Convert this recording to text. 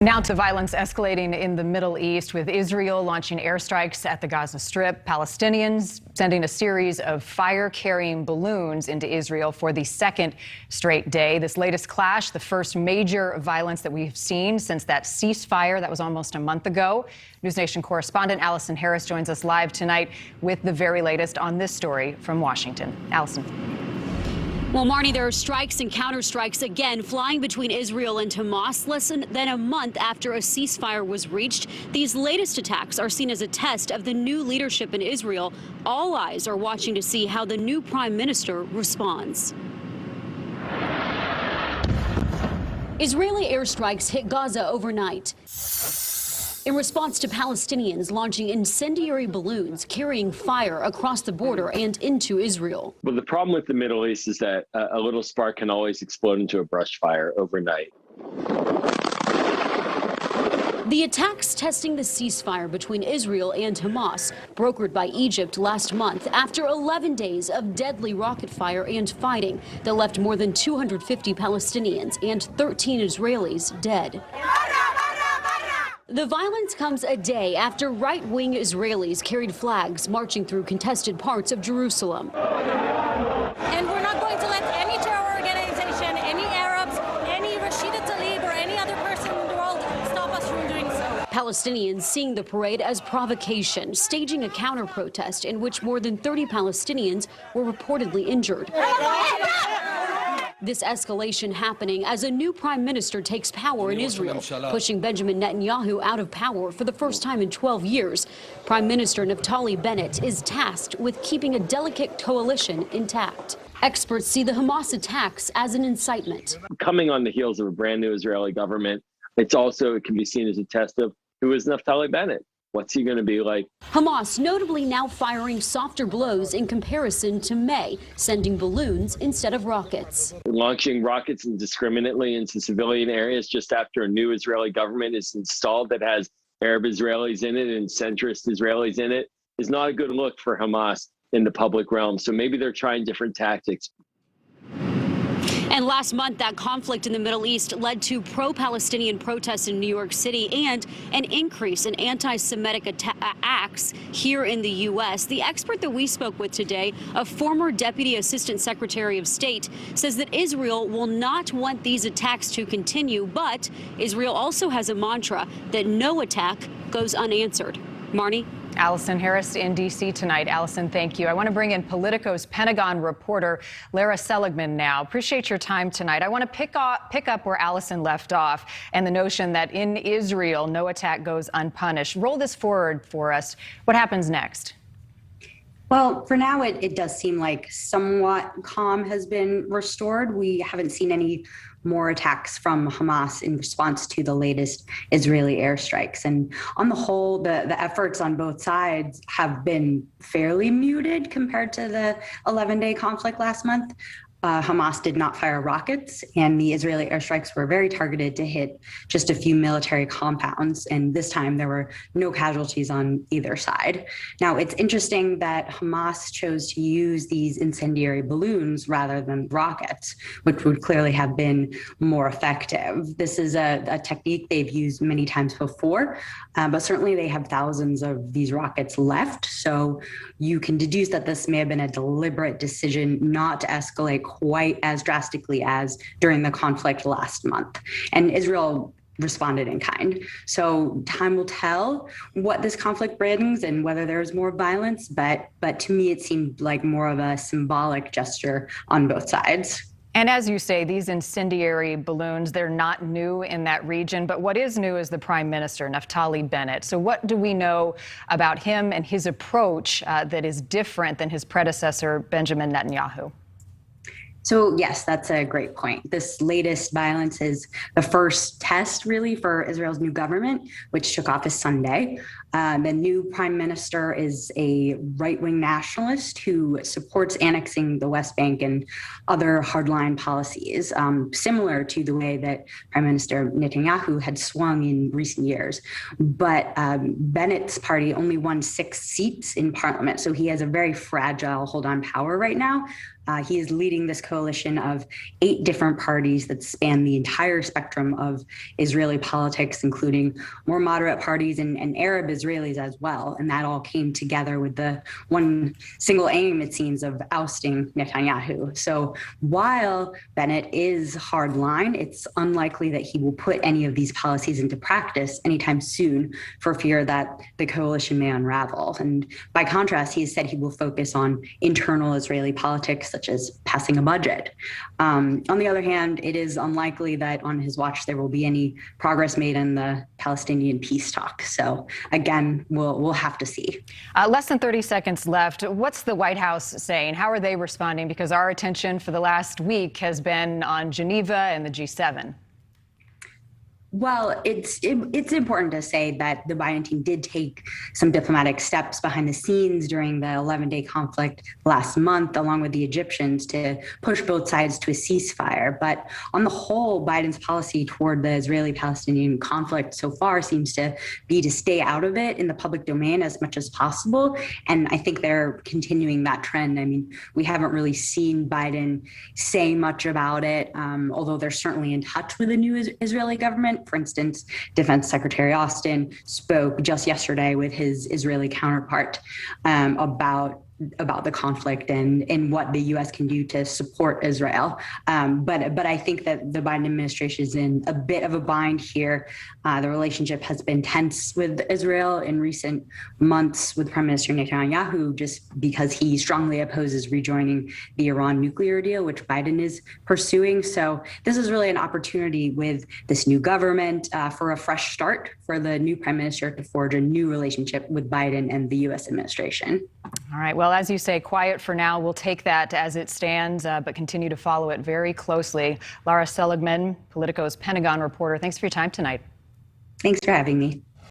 Now to violence escalating in the Middle East, with Israel launching airstrikes at the Gaza Strip, Palestinians sending a series of fire-carrying balloons into Israel for the second straight day. This latest clash, the first major violence that we've seen since that ceasefire that was almost a month ago. NewsNation correspondent Allison Harris joins us live tonight with the very latest on this story from Washington. Allison. Well, Marnie, there are strikes and counterstrikes again flying between Israel and Hamas less than a month after a ceasefire was reached. These latest attacks are seen as a test of the new leadership in Israel. All eyes are watching to see how the new prime minister responds. Israeli airstrikes hit Gaza overnight in response to Palestinians launching incendiary balloons carrying fire across the border and into Israel. Well, the problem with the Middle East is that a little spark can always explode into a brush fire overnight. The attacks testing the ceasefire between Israel and Hamas, brokered by Egypt last month after 11 days of deadly rocket fire and fighting that left more than 250 Palestinians and 13 Israelis dead. The violence comes a day after right-wing Israelis carried flags marching through contested parts of Jerusalem. And we're not going to let any terror organization, any Arabs, any Rashida Tlaib or any other person in the world stop us from doing so. Palestinians seeing the parade as provocation, staging a counter-protest in which more than 30 Palestinians were reportedly injured. This escalation happening as a new prime minister takes power in Israel, pushing Benjamin Netanyahu out of power for the first time in 12 years. Prime Minister Naftali Bennett is tasked with keeping a delicate coalition intact. Experts see the Hamas attacks as an incitement. Coming on the heels of a brand new Israeli government, it can be seen as a test of who is Naftali Bennett. What's he going to be like? Hamas notably now firing softer blows in comparison to May, sending balloons instead of rockets. Launching rockets indiscriminately into civilian areas just after a new Israeli government is installed that has Arab Israelis in it and centrist Israelis in it is not a good look for Hamas in the public realm. So maybe they're trying different tactics. And last month, that conflict in the Middle East led to pro-Palestinian protests in New York City and an increase in anti-Semitic acts here in the U.S. The expert that we spoke with today, a former Deputy Assistant Secretary of State, says that Israel will not want these attacks to continue, but Israel also has a mantra that no attack goes unanswered. Marnie? Allison Harris in D.C. tonight. Allison, thank you. I want to bring in Politico's Pentagon reporter Lara Seligman now. Appreciate your time tonight. I want to pick up where Allison left off and the notion that in Israel, no attack goes unpunished. Roll this forward for us. What happens next? Well, for now, it does seem like somewhat calm has been restored. We haven't seen any more attacks from Hamas in response to the latest Israeli airstrikes. And on the whole, the efforts on both sides have been fairly muted compared to the 11-day conflict last month. Hamas did not fire rockets, and the Israeli airstrikes were very targeted to hit just a few military compounds. And this time there were no casualties on either side. Now, it's interesting that Hamas chose to use these incendiary balloons rather than rockets, which would clearly have been more effective. This is a technique they've used many times before, but certainly they have thousands of these rockets left. So you can deduce that this may have been a deliberate decision not to escalate quite as drastically as during the conflict last month. And Israel responded in kind. So time will tell what this conflict brings and whether there's more violence, but to me it seemed like more of a symbolic gesture on both sides. And as you say, these incendiary balloons, they're not new in that region. But what is new is the Prime Minister, Naftali Bennett. So what do we know about him and his approach that is different than his predecessor, Benjamin Netanyahu? So yes, that's a great point. This latest violence is the first test really for Israel's new government, which took office Sunday. The new prime minister is a right-wing nationalist who supports annexing the West Bank and other hardline policies, similar to the way that Prime Minister Netanyahu had swung in recent years. But Bennett's party only won 6 seats in parliament, so he has a very fragile hold on power right now. He is leading this coalition of 8 different parties that span the entire spectrum of Israeli politics, including more moderate parties and Arab Israelis as well. And that all came together with the one single aim, it seems, of ousting Netanyahu. So while Bennett is hardline, it's unlikely that he will put any of these policies into practice anytime soon for fear that the coalition may unravel. And by contrast, he has said he will focus on internal Israeli politics, such as passing a budget. On the other hand, it is unlikely that on his watch there will be any progress made in the Palestinian peace talks. So again, we'll have to see. Less than 30 seconds left. What's the White House saying? How are they responding? Because our attention for the last week has been on Geneva and the G7. Well, it's important to say that the Biden team did take some diplomatic steps behind the scenes during the 11-day conflict last month, along with the Egyptians, to push both sides to a ceasefire. But on the whole, Biden's policy toward the Israeli-Palestinian conflict so far seems to be to stay out of it in the public domain as much as possible. And I think they're continuing that trend. I mean, we haven't really seen Biden say much about it, although they're certainly in touch with the new Israeli government. For instance, Defense Secretary Austin spoke just yesterday with his Israeli counterpart about the conflict and what the U.S. can do to support Israel. But I think that the Biden administration is in a bit of a bind here. The relationship has been tense with Israel in recent months with Prime Minister Netanyahu, just because he strongly opposes rejoining the Iran nuclear deal, which Biden is pursuing. So this is really an opportunity with this new government for a fresh start for the new prime minister to forge a new relationship with Biden and the U.S. administration. All right. Well, as you say, quiet for now. We'll take that as it stands, but continue to follow it very closely. Lara Seligman, Politico's Pentagon reporter, thanks for your time tonight. Thanks for having me.